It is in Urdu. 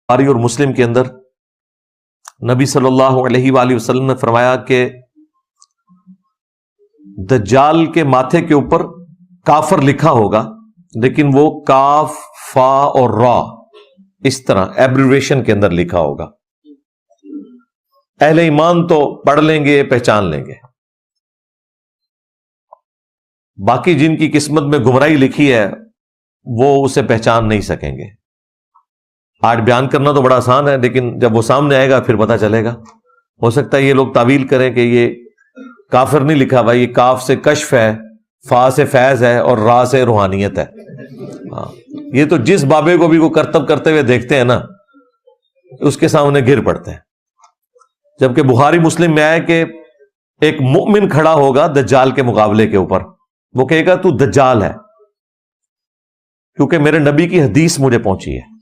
بخاری اور مسلم کے اندر نبی صلی اللہ علیہ وآلہ وسلم نے فرمایا کہ دجال کے ماتھے کے اوپر کافر لکھا ہوگا، لیکن وہ کاف فا اور را اس طرح ایبریویشن کے اندر لکھا ہوگا۔ اہل ایمان تو پڑھ لیں گے، پہچان لیں گے، باقی جن کی قسمت میں گمراہی لکھی ہے وہ اسے پہچان نہیں سکیں گے۔ آج بیان کرنا تو بڑا آسان ہے، لیکن جب وہ سامنے آئے گا پھر پتہ چلے گا۔ ہو سکتا ہے یہ لوگ تعویل کریں کہ یہ کافر نہیں لکھا ہوا، یہ کاف سے کشف ہے، فا سے فیض ہے اور را سے روحانیت ہے۔ ہاں، یہ تو جس بابے کو بھی وہ کرتب کرتے ہوئے دیکھتے ہیں نا، اس کے سامنے گر پڑتے ہیں۔ جبکہ بخاری مسلم میں آئے کہ ایک مؤمن کھڑا ہوگا دجال کے مقابلے کے اوپر، وہ کہے گا تو دجال ہے، کیونکہ میرے نبی کی حدیث مجھے پہنچی ہے۔